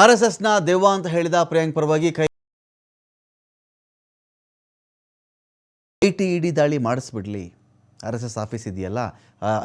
ಆರ್ಎಸ್ಎಸ್ನ ದೆವ್ವ ಅಂತ ಹೇಳಿದ ಪ್ರಿಯಾಂಕ್ ಪರವಾಗಿ ಐಟಿ ದಾಳಿ ಮಾಡಿಸ್ಬಿಡ್ಲಿ. ಆರ್ಎಸ್ಎಸ್ ಆಫೀಸ್ ಇದೆಯಲ್ಲ,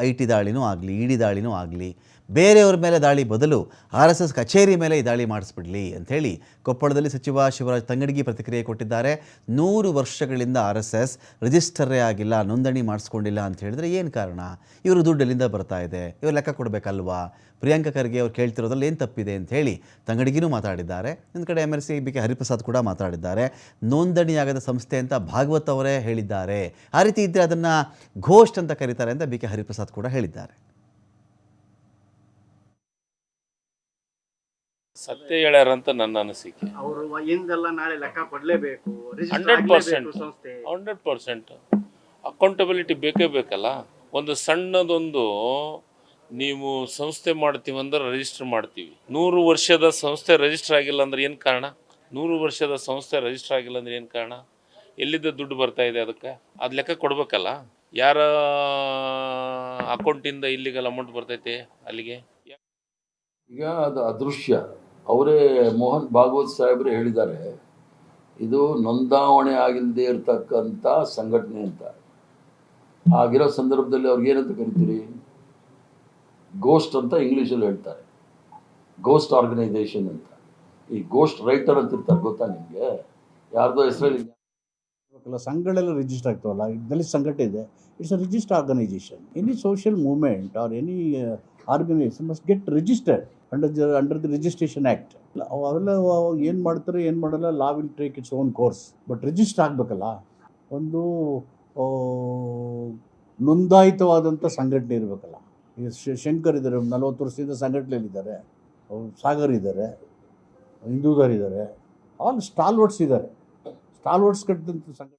ಐಟಿ ದಾಳಿನೂ ಆಗಲಿ, ಇಡಿ ದಾಳಿನೂ ಆಗಲಿ, ಬೇರೆಯವ್ರ ಮೇಲೆ ದಾಳಿ ಬದಲು ಆರ್ಎಸ್ಎಸ್ ಕಚೇರಿ ಮೇಲೆ ಈ ದಾಳಿ ಮಾಡಿಸ್ಬಿಡ್ಲಿ ಅಂಥೇಳಿ ಕೊಪ್ಪಳದಲ್ಲಿ ಸಚಿವ ಶಿವರಾಜ್ ತಂಗಡಗಿ ಪ್ರತಿಕ್ರಿಯೆ ಕೊಟ್ಟಿದ್ದಾರೆ. 100 ವರ್ಷಗಳಿಂದ ಆರ್ಎಸ್ಎಸ್ ರಿಜಿಸ್ಟರೇ ಆಗಿಲ್ಲ, ನೋಂದಣಿ ಮಾಡಿಸ್ಕೊಂಡಿಲ್ಲ ಅಂತ ಹೇಳಿದ್ರೆ ಏನು ಕಾರಣ? ಇವರು ದುಡ್ಡು ಎಲ್ಲಿಂದ ಬರ್ತಾ ಇದೆ? ಇವರು ಲೆಕ್ಕ ಕೊಡಬೇಕಲ್ವಾ? ಪ್ರಿಯಾಂಕ ಖರ್ಗೆ ಅವ್ರು ಕೇಳ್ತಿರೋದ್ರಲ್ಲಿ ಏನು ತಪ್ಪಿದೆ ಅಂತ ಹೇಳಿ ತಂಗಡಗಿನೂ ಮಾತಾಡಿದ್ದಾರೆ. ಒಂದು ಕಡೆ MLC BK ಹರಿಪ್ರಸಾದ್ ಕೂಡ ಮಾತಾಡಿದ್ದಾರೆ. ನೋಂದಣಿಯಾಗದ ಸಂಸ್ಥೆ ಅಂತ ಭಾಗವತ್ ಅವರೇ ಹೇಳಿದ್ದಾರೆ. ಆ ರೀತಿ ಇದ್ದರೆ ಅದನ್ನು ಘೋಸ್ಟ್ ಅಂತ ಕರೀತಾರೆ ಅಂತ BK ಹರಿಪ್ರಸಾದ್ ಕೂಡ ಹೇಳಿದ್ದಾರೆ. ಸತ್ಯ ಹೇಳ್ಯಾರಂತ ನನ್ನ ಅನಿಸಿಕೆ. ಅವರು ಇಂದೆಲ್ಲ ನಾಳೆ ಲೆಕ್ಕ ಕೊಡಲೇಬೇಕು. 100% ಅಕೌಂಟಬಿಲಿಟಿ ಬೇಕೇ ಬೇಕಲ್ಲ. ಒಂದು ಸಣ್ಣದೊಂದು ನೀವು ಸಂಸ್ಥೆ ಮಾಡ್ತೀವಿ ಅಂದ್ರೆ ರಿಜಿಸ್ಟರ್ ಮಾಡ್ತೀವಿ. 100 ವರ್ಷದ ಸಂಸ್ಥೆ ರಿಜಿಸ್ಟರ್ ಆಗಿಲ್ಲ ಅಂದ್ರೆ ಏನು ಕಾರಣ? 100 ವರ್ಷದ ಸಂಸ್ಥೆ ರಿಜಿಸ್ಟರ್ ಆಗಿಲ್ಲ ಅಂದ್ರೆ ಏನು ಕಾರಣ? ಎಲ್ಲಿದ್ದ ದುಡ್ಡು ಬರ್ತಾ ಇದೆ? ಅದಕ್ಕೆ ಅದು ಲೆಕ್ಕ ಕೊಡಬೇಕಲ್ಲ. ಯಾರ ಅಕೌಂಟಿಂದ ಇಲ್ಲಿಗಲ್ ಅಮೌಂಟ್ ಬರ್ತೈತೆ ಅಲ್ಲಿಗೆ? ಈಗ ಅದು ಅದೃಶ್ಯ. ಅವರೇ ಮೋಹನ್ ಭಾಗವತ್ ಸಾಹೇಬರು ಹೇಳಿದ್ದಾರೆ, ಇದು ನೋಂದಾವಣೆ ಆಗಿಲ್ಲದೆ ಇರತಕ್ಕಂಥ ಸಂಘಟನೆ ಅಂತ. ಆಗಿರೋ ಸಂದರ್ಭದಲ್ಲಿ ಅವ್ರಿಗೇನಂತ ಕರಿತೀರಿ? ಗೋಸ್ಟ್ ಅಂತ ಇಂಗ್ಲೀಷಲ್ಲಿ ಹೇಳ್ತಾರೆ, ಗೋಸ್ಟ್ ಆರ್ಗನೈಸೇಷನ್ ಅಂತ. ಈ ಗೋಸ್ಟ್ ರೈಟರ್ ಅಂತ ಇರ್ತಾರೆ, ಗೊತ್ತಾ ನಿಮಗೆ? ಯಾರ್ದೋ ಹೆಸರಲ್ಲಿ ಸಂಘಗಳೆಲ್ಲ ರಿಜಿಸ್ಟರ್ ಆಗ್ತಾವಲ್ಲ, ಇದರಲ್ಲಿ ಸಂಘಟನೆ ಇದೆ. It's a register organisation. Any social movement or any organisation must get registered under the registration act. ಅವೆಲ್ಲ ಏನು ಮಾಡ್ತಾರೆ ಏನು ಮಾಡಲ್ಲ, law will take its own course. But register ಆಗಬೇಕಲ್ಲ. ಒಂದು ನೋಂದಾಯಿತವಾದಂಥ ಸಂಘಟನೆ ಇರಬೇಕಲ್ಲ. ಈಗ ಶಂಕರ್ ಇದ್ದಾರೆ, 40 ವರ್ಷದಿಂದ ಸಂಘಟನೆಯಲ್ಲಿದ್ದಾರೆ. ಸಾಗರ್ ಇದ್ದಾರೆ, ಹಿಂದೂದರ್ ಇದ್ದಾರೆ, ಆಲ್ ಸ್ಟಾಲ್ವರ್ಡ್ಸ್ ಇದ್ದಾರೆ. ಸ್ಟಾಲ್ವರ್ಡ್ಸ್ ಕಟ್ಟಿದಂಥ ಸಂಘಟನೆ.